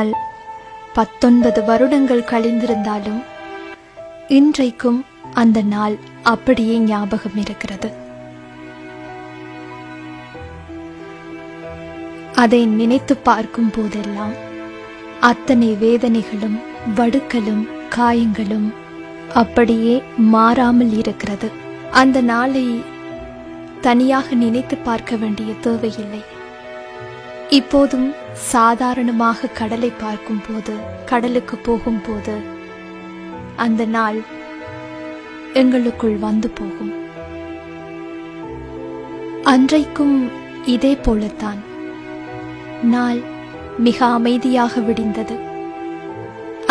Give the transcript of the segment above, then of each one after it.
19 வருடங்கள் கழிந்திருந்தாலும் இன்றைக்கும் அந்த நாள் அப்படியே ஞாபகம் இருக்கிறது. அதை நினைத்து பார்க்கும் போதெல்லாம் அத்தனை வேதனைகளும் வடுக்களும் காயங்களும் அப்படியே மாறாமல் இருக்கிறது. அந்த நாளை தனியாக நினைத்து பார்க்க வேண்டிய தேவையில்லை. இப்போதும் சாதாரணமாக கடலை பார்க்கும் போது, கடலுக்கு போகும் போது அந்த நாள் எங்களுக்குள் வந்து போகும். அன்றைக்கும் இதே போலத்தான் நாள் மிக அமைதியாக விடிந்தது.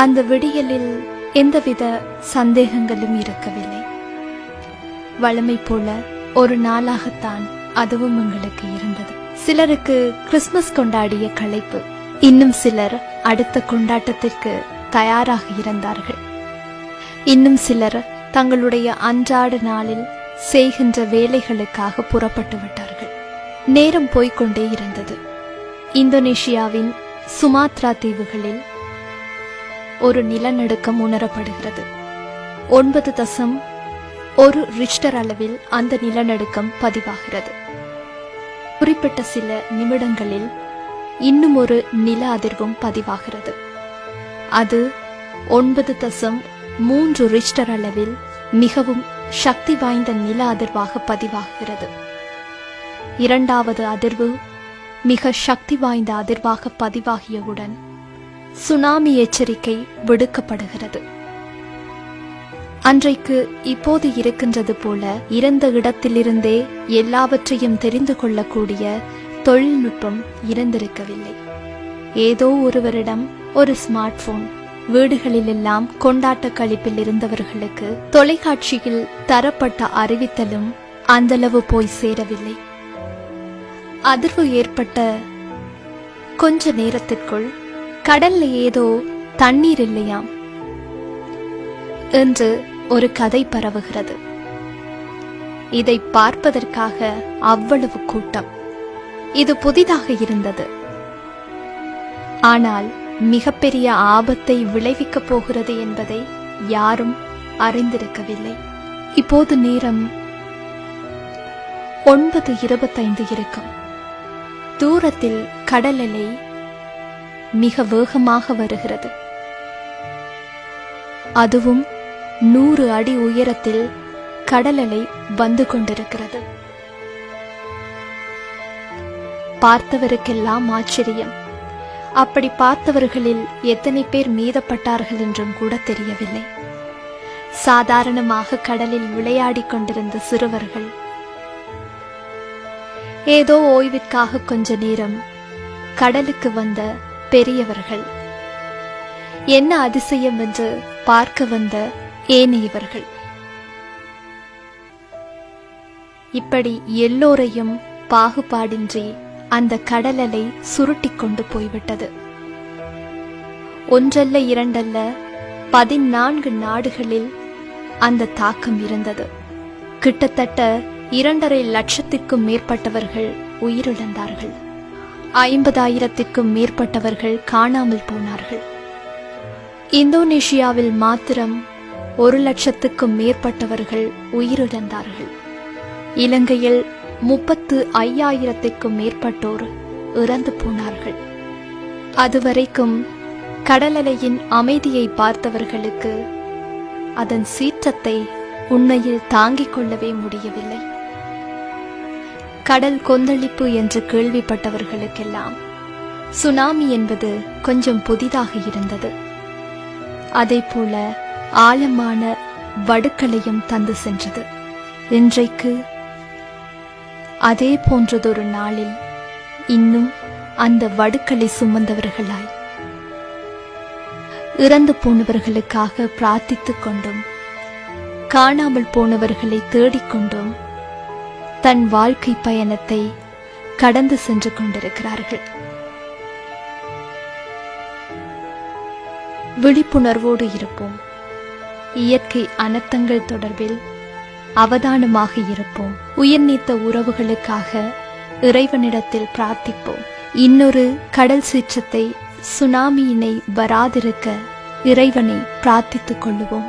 அந்த விடியலில் எந்தவித சந்தேகங்களும் இருக்கவில்லை. வழமை போல ஒரு நாளாகத்தான் அதுவும் எங்களுக்கு இருந்தது. சிலருக்கு கிறிஸ்துமஸ் கொண்டாடிய களைப்பு, இன்னும் சிலர் அடுத்த கொண்டாட்டத்திற்கு தயாராக இருந்தார்கள். இன்னும் சிலர் தங்களுடைய அன்றாட நாளில் செய்கின்ற வேலைகளுக்காக புறப்பட்டு விட்டார்கள். நேரம் போய்கொண்டே இருந்தது. இந்தோனேஷியாவின் சுமாத்ரா தீவுகளில் ஒரு நிலநடுக்கம் உணரப்படுகிறது. 9.1 ரிக்டர் அளவில் அந்த நிலநடுக்கம் பதிவாகிறது. குறிப்பிட்ட சில நிமிடங்களில் இன்னும் ஒரு நில அதிர்வும் பதிவாகிறது. அது 9.3 ரிக்டர் அளவில் மிகவும் சக்தி வாய்ந்த நில அதிர்வாக பதிவாகிறது. இரண்டாவது அதிர்வு மிக சக்தி வாய்ந்த அதிர்வாக பதிவாகியவுடன் சுனாமி எச்சரிக்கை விடுக்கப்படுகிறது. அன்றைக்கு இப்போது இருக்கின்றது போல இறந்த இடத்திலிருந்தே எல்லாவற்றையும் தெரிந்து கொள்ளக்கூடிய தொழில்நுட்பம் இருந்திருக்கவில்லை. ஏதோ ஒருவரிடம் ஒரு ஸ்மார்ட் போன், வீடுகளிலெல்லாம் கொண்டாட்ட கழிப்பில் இருந்தவர்களுக்கு தொலைக்காட்சியில் தரப்பட்ட அறிவித்தலும் அந்தளவு போய் சேரவில்லை. அதிர்வு ஏற்பட்ட கொஞ்ச நேரத்திற்குள் கடல்ல ஏதோ தண்ணீர் இல்லையாம் என்று ஒரு கதை பரவுகிறது. இதை பார்ப்பதற்காக அவ்வளவு கூட்டம். இது புதிதாக இருந்தது. ஆனால் மிகப்பெரிய ஆபத்தை விளைவிக்கப் போகிறது என்பதை யாரும் அறிந்திருக்கவில்லை. இப்போது நேரம் 9:25 இருக்கும். தூரத்தில் கடல் அலை மிக வேகமாக வருகிறது. அதுவும் 100 அடி உயரத்தில் கடல் அலை வந்து கொண்டிருக்கிறது. பார்த்தவருக்கெல்லாம் ஆச்சரியம். அப்படி பார்த்தவர்களில் எத்தனை பேர் மீதப்பட்டார்கள் என்றும் கூட தெரியவில்லை. சாதாரணமாக கடலில் விளையாடிக் கொண்டிருந்த சிறுவர்கள், ஏதோ ஓய்விற்காக கொஞ்ச நேரம் கடலுக்கு வந்த பெரியவர்கள், என்ன அதிசயம் என்று பார்க்க வந்த ஏனையவர்கள், இப்படி எல்லோரையும் பாகுபாடின்றி அந்த கடல் அலை சுருட்டிக் கொண்டு போய்விட்டது. ஒன்றல்ல இரண்டல்ல 14 நாடுகளில் அந்த தாக்கம் இருந்தது. கிட்டத்தட்ட 2.5 லட்சத்திற்கும் மேற்பட்டவர்கள் உயிரிழந்தார்கள். 50,000த்திற்கும் மேற்பட்டவர்கள் காணாமல் போனார்கள். இந்தோனேஷியாவில் மாத்திரம் 1 லட்சத்துக்கும் மேற்பட்டவர்கள் உயிரிழந்தார்கள். இலங்கையில் 35,000த்திற்கும் மேற்பட்டோர் இறந்து போனார்கள். அதுவரைக்கும் கடலலையின் அமைதியை பார்த்தவர்களுக்கு அதன் சீற்றத்தை உண்மையில் தாங்கிக் கொள்ளவே முடியவில்லை. கடல் கொந்தளிப்பு என்று கேள்விப்பட்டவர்களுக்கெல்லாம் சுனாமி என்பது கொஞ்சம் புதிதாக இருந்தது. அதேபோல ஆழமான வடுக்களையும் தந்து சென்றது. இன்றைக்கு அதே போன்றதொரு நாளில் இன்னும் அந்த வடுக்களை சுமந்தவர்களாய் இறந்து போனவர்களுக்காக பிரார்த்தித்துக் கொண்டும் காணாமல் போனவர்களை தேடிக்கொண்டும் தன் வாழ்க்கை பயணத்தை கடந்து சென்று கொண்டிருக்கிறார்கள். விழிப்புணர்வோடு இருப்போம். இயற்கை அனர்த்தங்கள் தொடர்பில் அவதானமாக இருப்போம். உயிர்நீத்த உறவுகளுக்காக இறைவனிடத்தில் பிரார்த்திப்போம். இன்னொரு கடல் சீற்றத்தை சுனாமியினை வராதிருக்க இறைவனை பிரார்த்தித்துக் கொள்ளுவோம்.